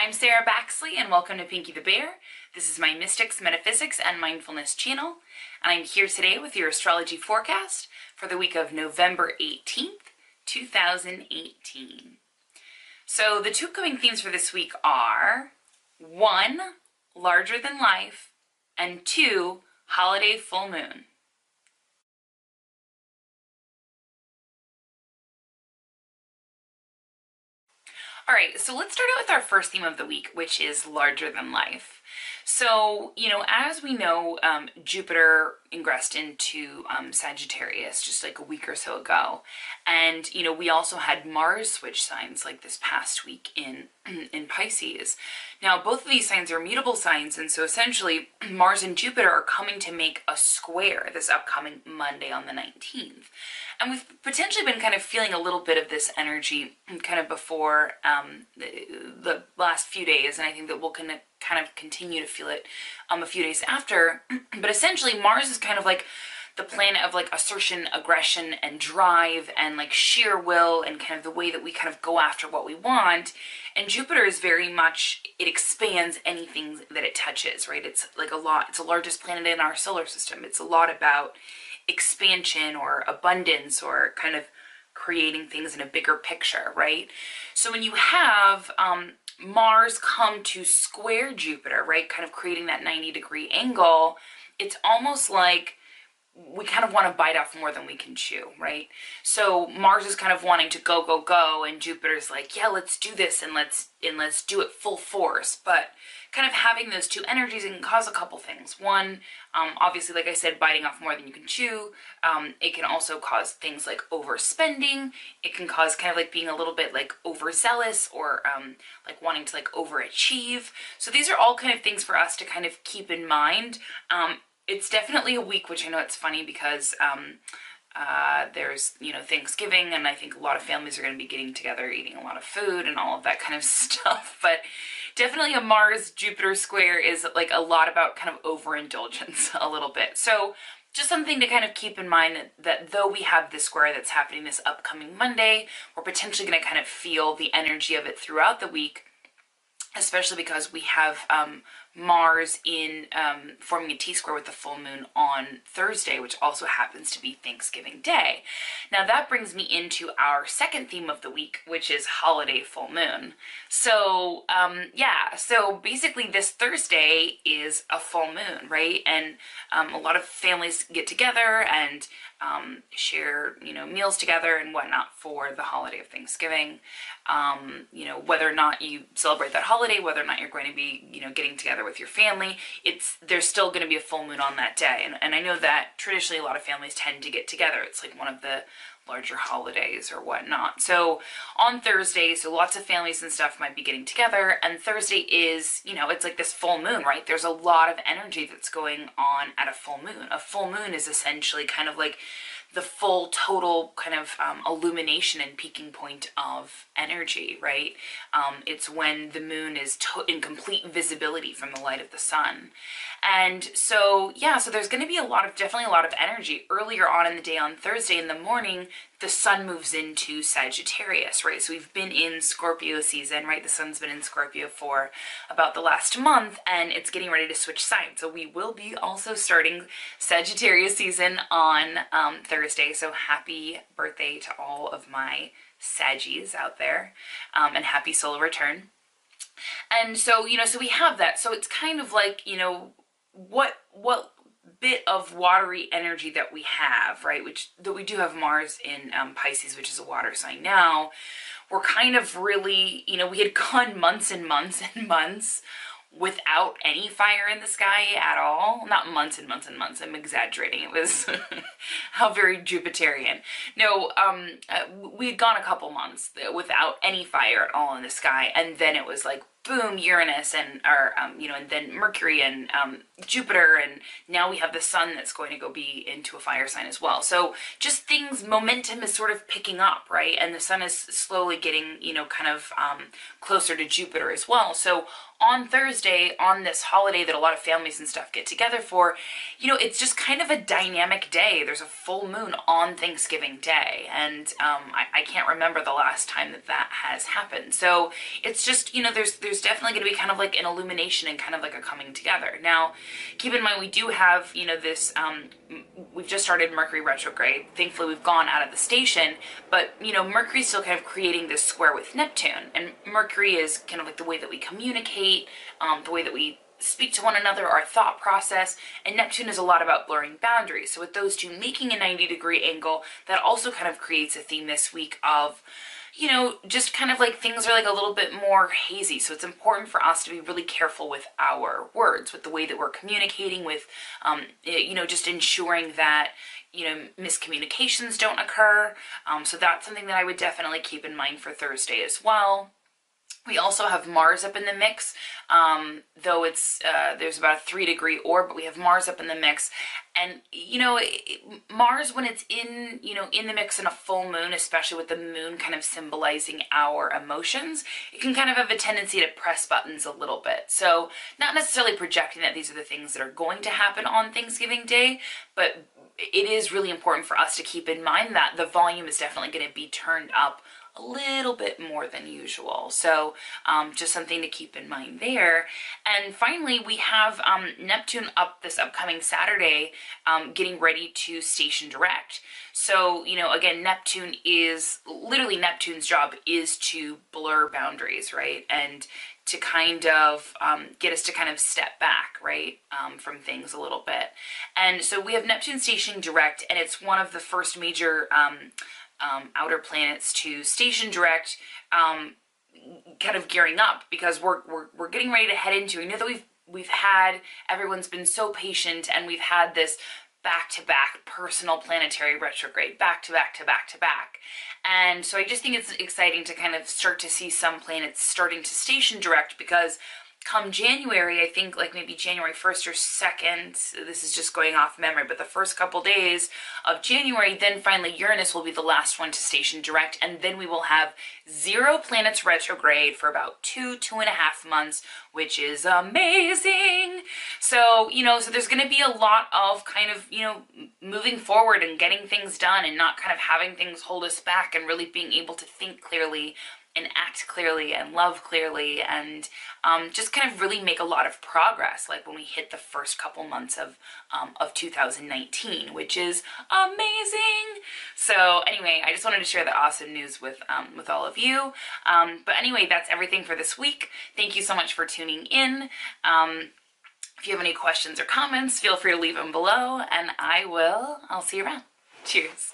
I'm Sarah Baxley, and welcome to Pinky the Bear. This is my Mystics, Metaphysics, and Mindfulness channel, and I'm here today with your astrology forecast for the week of November 18th, 2018. So the two upcoming themes for this week are 1. Larger than life, and 2. Holiday full moon. All right, so let's start out with our first theme of the week, which is larger than life. So, as we know, Jupiter ingressed into Sagittarius just like a week or so ago. And, we also had Mars switch signs like this past week in Pisces. Now, both of these signs are mutable signs, and so essentially Mars and Jupiter are coming to make a square this upcoming Monday on the 19th. And we've potentially been kind of feeling a little bit of this energy kind of before the last few days, and I think that we'll kind of continue to feel it a few days after. But essentially Mars is kind of like the planet of like assertion, aggression, and drive, and like sheer will, and kind of the way that we kind of go after what we want. And Jupiter is very much, it expands anything that it touches, right? It's like it's the largest planet in our solar system. It's a lot about expansion or abundance or kind of creating things in a bigger picture, right? So when you have Mars come to square Jupiter, right, kind of creating that 90-degree angle, it's almost like we kind of want to bite off more than we can chew, right? So Mars is kind of wanting to go, go, go, and Jupiter's like, yeah, let's do this, and let's do it full force. But kind of having those two energies, it can cause a couple things. One, obviously, like I said, biting off more than you can chew. It can also cause things like overspending. It can cause kind of like being a little bit like overzealous, or like wanting to like overachieve. So these are all kind of things for us to kind of keep in mind. It's definitely a week, which I know it's funny because there's, Thanksgiving, and I think a lot of families are going to be getting together, eating a lot of food and all of that kind of stuff. But definitely a Mars-Jupiter square is like a lot about kind of overindulgence a little bit. So just something to kind of keep in mind that though we have this square that's happening this upcoming Monday, we're potentially going to kind of feel the energy of it throughout the week, especially because we have Mars in forming a T-square with the full moon on Thursday, which also happens to be Thanksgiving Day. Now that brings me into our second theme of the week, which is holiday full moon. So so basically this Thursday is a full moon, right? And a lot of families get together and share, meals together and whatnot for the holiday of Thanksgiving. Whether or not you celebrate that holiday, whether or not you're going to be, getting together with your family, there's still going to be a full moon on that day. And I know that traditionally a lot of families tend to get together. It's like one of the larger holidays or whatnot. So on Thursday, so lots of families and stuff might be getting together, and Thursday is, it's like this full moon, right? There's a lot of energy that's going on at a full moon. A full moon is essentially kind of like the full total kind of illumination and peaking point of energy, right? It's when the moon is in complete visibility from the light of the sun. And so, so there's going to be definitely a lot of energy. Earlier on in the day on Thursday in the morning, the sun moves into Sagittarius, right? So we've been in Scorpio season, right? The sun's been in Scorpio for about the last month, and it's getting ready to switch sides. So we will be also starting Sagittarius season on Thursday. So happy birthday to all of my Saggies out there, and happy solar return. And so, so we have that. So it's kind of like, what bit of watery energy that we have, right? Though we do have Mars in Pisces, which is a water sign now, we're kind of really, we had gone months and months and months without any fire in the sky at all. Not months and months and months, I'm exaggerating. It was how very Jupiterian. No, we had gone a couple months without any fire at all in the sky, and then it was like boom, Uranus and then Mercury and Jupiter, and now we have the sun that's going to go be into a fire sign as well. So just momentum is sort of picking up, right? And the sun is slowly getting, kind of closer to Jupiter as well. So on Thursday, on this holiday that a lot of families and stuff get together for, it's just kind of a dynamic day. There's a full moon on Thanksgiving Day, and I can't remember the last time that has happened. So it's just, there's there's definitely going to be kind of like an illumination and kind of like a coming together. Now, keep in mind we do have, you know, this, we've just started Mercury retrograde. Thankfully, we've gone out of the station, but, you know, Mercury's still kind of creating this square with Neptune. And Mercury is kind of like the way that we communicate, the way that we speak to one another, our thought process, and Neptune is a lot about blurring boundaries. So with those two making a 90-degree angle, that also kind of creates a theme this week of, you know, just kind of like things are like a little bit more hazy. So it's important for us to be really careful with our words, with the way that we're communicating, with, you know, just ensuring that, you know, miscommunications don't occur. So that's something that I would definitely keep in mind for Thursday as well. We also have Mars up in the mix, though it's there's about a 3-degree orb, but we have Mars up in the mix. And, you know, Mars, when it's in, you know, in the mix in a full moon, especially with the moon kind of symbolizing our emotions, it can kind of have a tendency to press buttons a little bit. So not necessarily projecting that these are the things that are going to happen on Thanksgiving Day, but it is really important for us to keep in mind that the volume is definitely going to be turned up a little bit more than usual. So just something to keep in mind there. And finally, we have Neptune up this upcoming Saturday, getting ready to station direct. So, you know, again, Neptune is, literally Neptune's job is to blur boundaries, right? And to kind of get us to kind of step back, right, from things a little bit. And so we have Neptune stationing direct, and it's one of the first major outer planets to station direct, kind of gearing up, because we're getting ready to head into, you know, that we've had, everyone's been so patient, and we've had this back-to-back personal planetary retrograde, back to back to back to back. And so I just think it's exciting to kind of start to see some planets starting to station direct, because come January, I think like maybe January 1st or 2nd, this is just going off memory, but the first couple days of January, then finally Uranus will be the last one to station direct, and then we will have 0 planets retrograde for about 2.5 months, which is amazing. So, you know, so there's going to be a lot of kind of, you know, moving forward and getting things done and not kind of having things hold us back, and really being able to think clearly and act clearly and love clearly, and just kind of really make a lot of progress, like when we hit the first couple months of 2019, which is amazing. So anyway, I just wanted to share the awesome news with all of you. But anyway, that's everything for this week. Thank you so much for tuning in. If you have any questions or comments, feel free to leave them below, and I'll see you around. Cheers.